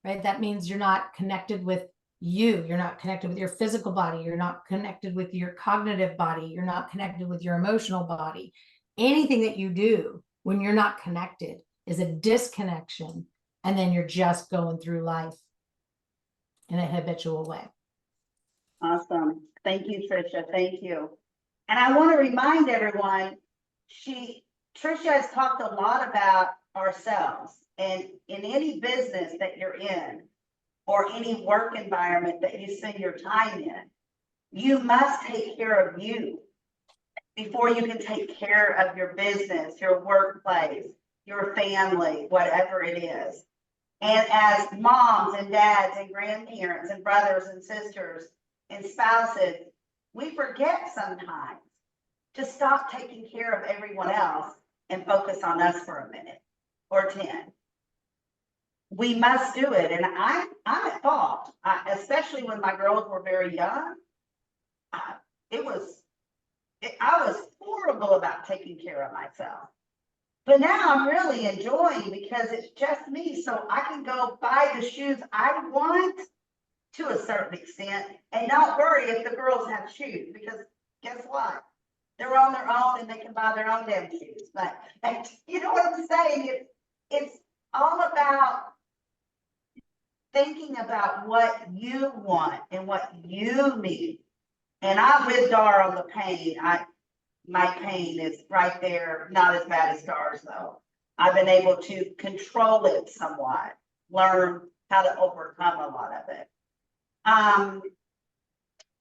right, that means you're not connected with you. You're not connected with your physical body. You're not connected with your cognitive body. You're not connected with your emotional body. Anything that you do when you're not connected is a disconnection. And then you're just going through life in a habitual way. Awesome. Thank you, Tricia. Thank you. And I want to remind everyone, Tricia has talked a lot about ourselves, and in any business that you're in or any work environment that you spend your time in, you must take care of you before you can take care of your business, your workplace, your family, whatever it is. And as moms and dads and grandparents and brothers and sisters and spouses, we forget sometimes to stop taking care of everyone else and focus on us for a minute or 10. We must do it. And I'm at fault, especially when my girls were very young. I was horrible about taking care of myself. But now I'm really enjoying because it's just me. So I can go buy the shoes I want to a certain extent and not worry if the girls have shoes, because guess what? They're on their own and they can buy their own damn shoes. But you know what I'm saying? It's all about thinking about what you want and what you need. And I'm with Dar on the pain. My pain is right there, not as bad as Dar's though. I've been able to control it somewhat, learn how to overcome a lot of it.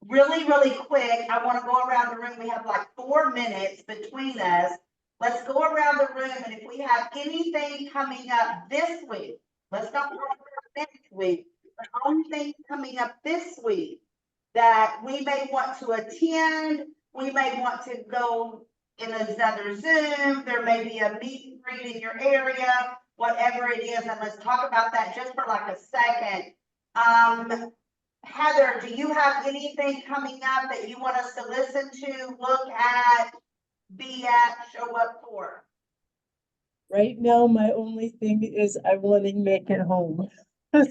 Really, really quick, I want to go around the room. We have like 4 minutes between us. Let's go around the room, and if we have anything coming up this week, let's not talk about next week, but only things coming up this week that we may want to attend. We may want to go in another Zoom. There may be a meet and greet in your area, whatever it is. And let's talk about that just for like a second. Heather, do you have anything coming up that you want us to listen to, look at, be at, show up for? Right now, my only thing is I want to make it home.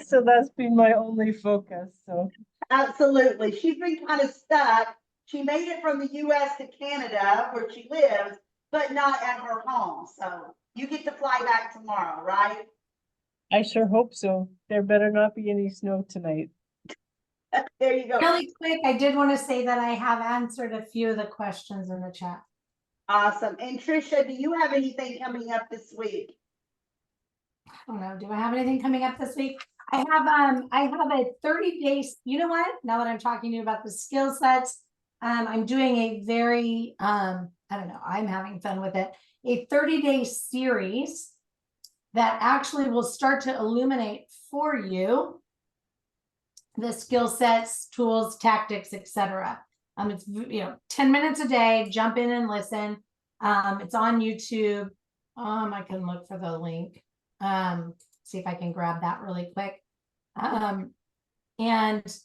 So that's been my only focus. So Absolutely. She's been kind of stuck. She made it from the US to Canada where she lives, but not at her home. So you get to fly back tomorrow, right? I sure hope so. There better not be any snow tonight. There you go. Really quick, I did want to say that I have answered a few of the questions in the chat. Awesome. And Tricia, do you have anything coming up this week? I don't know. Do I have anything coming up this week? I have a 30 days. You know what? Now that I'm talking to you about the skill sets, I'm doing a very, I don't know, I'm having fun with it. A 30-day series that actually will start to illuminate for you the skill sets, tools, tactics, etc. It's 10 minutes a day. Jump in and listen. It's on YouTube. I can look for the link. See if I can grab that really quick. And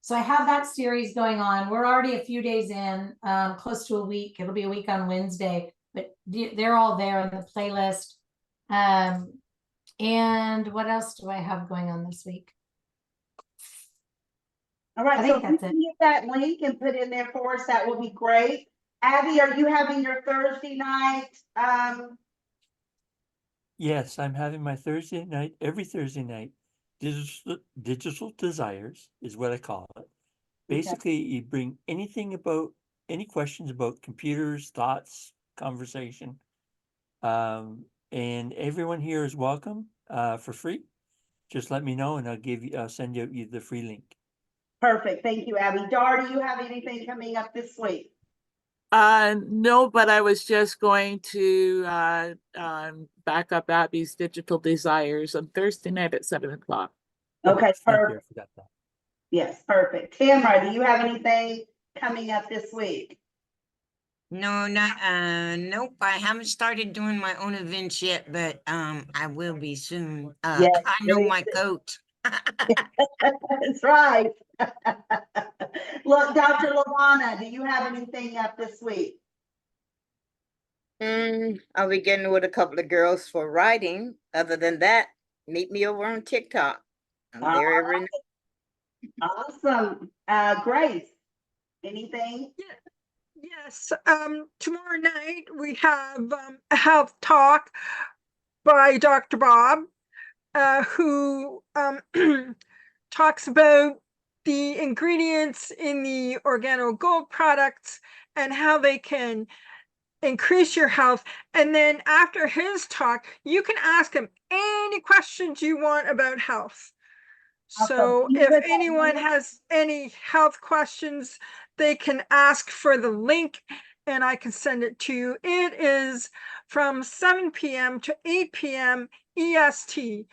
so I have that series going on. We're already a few days in, close to a week. It'll be a week on Wednesday, but they're all there in the playlist. And what else do I have going on this week? All right, I so think if you that's it. can get that link and put in there for us, that will be great. Abby, are you having your Thursday night? Yes, I'm having my Thursday night, every Thursday night. Digital desires is what I call it. Basically, you bring any questions about computers, thoughts, conversation. And everyone here is welcome for free. Just let me know and I'll send you the free link. Perfect, thank you, Abby. Dar, do you have anything coming up this week? No, but I was just going to back up Abby's digital desires on Thursday night at 7 o'clock. Okay, Thank you, I perfect. forgot that. Yes, perfect. Tamara, do you have anything coming up this week? No, not, nope, I haven't started doing my own events yet, but, I will be soon. Yes, I know my coach. That's right. Look, Dr. LaDonna, do you have anything up this week? I'll be getting with a couple of girls for writing. Other than that, meet me over on TikTok. I'm there every night. Awesome. Grace, anything? Yes, tomorrow night we have a health talk by Dr. Bob, who talks about the ingredients in the organo gold products and how they can increase your health. And then after his talk, you can ask him any questions you want about health. So Awesome. if anyone has any health questions, they can ask for the link and I can send it to you. It is from 7 p.m. to 8 p.m. EST.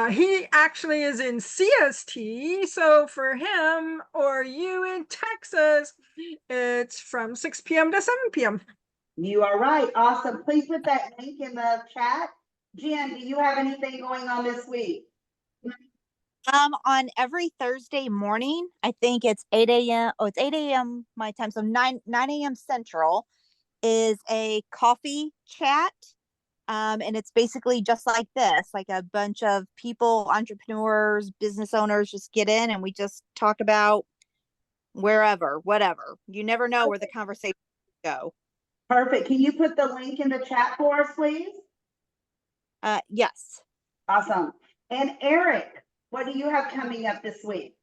He actually is in CST. So for him or you in Texas, it's from 6 p.m. to 7 p.m. You are right. Awesome. Please put that link in the chat. Jen, do you have anything going on this week? On every Thursday morning, I think it's 8 a.m. Oh, it's 8 a.m. my time. So 9 a.m. Central is a coffee chat. And it's basically just like this, like a bunch of people, entrepreneurs, business owners just get in and we just talk about wherever, whatever. You never know where the conversation go. Perfect. Can you put the link in the chat for us, please? Yes. Awesome. And Eric, what do you have coming up this week?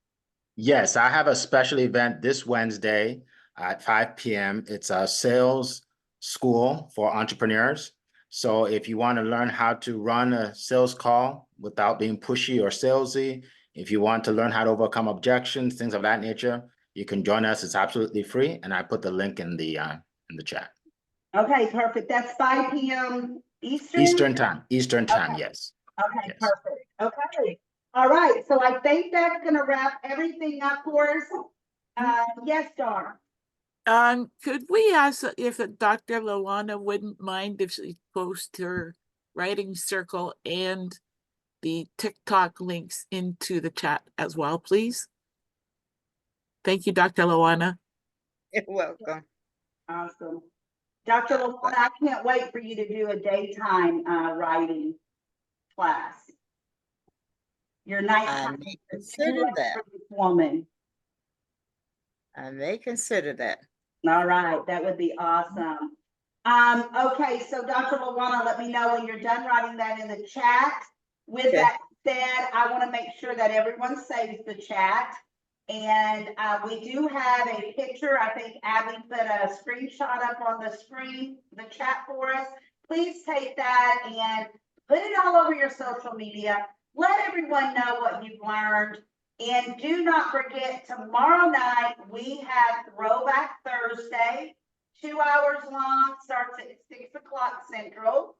Yes, I have a special event this Wednesday at 5 p.m. It's a sales school for entrepreneurs. So if you want to learn how to run a sales call without being pushy or salesy, if you want to learn how to overcome objections, things of that nature, you can join us. It's absolutely free. And I put the link in the chat. Okay, perfect. That's 5 p.m. Eastern? Eastern time, Okay. yes. Okay, Yes. perfect. Okay. All right. So I think that's going to wrap everything up for us. Yes, Dar. Could we ask if Dr. LaDonna wouldn't mind if she posts her writing circle and the TikTok links into the chat as well, please? Thank you, Dr. LaDonna. You're welcome. Awesome. Dr. LaDonna, I can't wait for you to do a daytime writing class. Your nighttime may consider that. woman. I may consider that. All right, that would be awesome. Okay, so Dr. LaDonna, let me know when you're done writing that in the chat. With that said, I want to make sure that everyone saves the chat. And we do have a picture. I think Abby put a screenshot up on the screen, the chat for us. Please take that and put it all over your social media. Let everyone know what you've learned. And do not forget, tomorrow night, we have Throwback Thursday, 2 hours long, starts at 6 o'clock Central.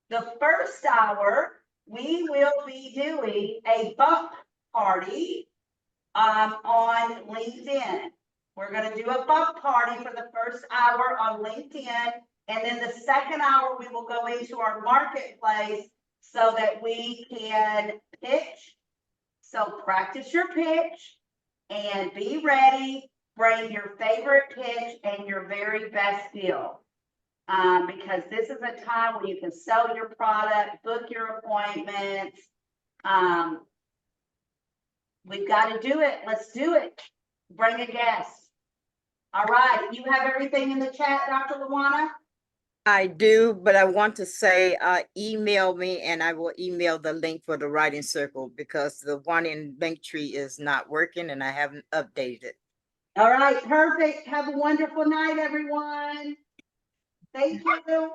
The first hour, we will be doing a bump party on LinkedIn. We're going to do a bump party for the first hour on LinkedIn. And then the second hour, we will go into our marketplace so that we can pitch. So practice your pitch and be ready. Bring your favorite pitch and your very best deal. Because this is a time when you can sell your product, book your appointments. We've got to do it. Let's do it. bring a guest. All right, you have everything in the chat, Dr. LaDonna? I do, but I want to say, email me and I will email the link for the writing circle because the one in Linktree is not working and I haven't updated it. All right, perfect. Have a wonderful night, everyone. Thank you.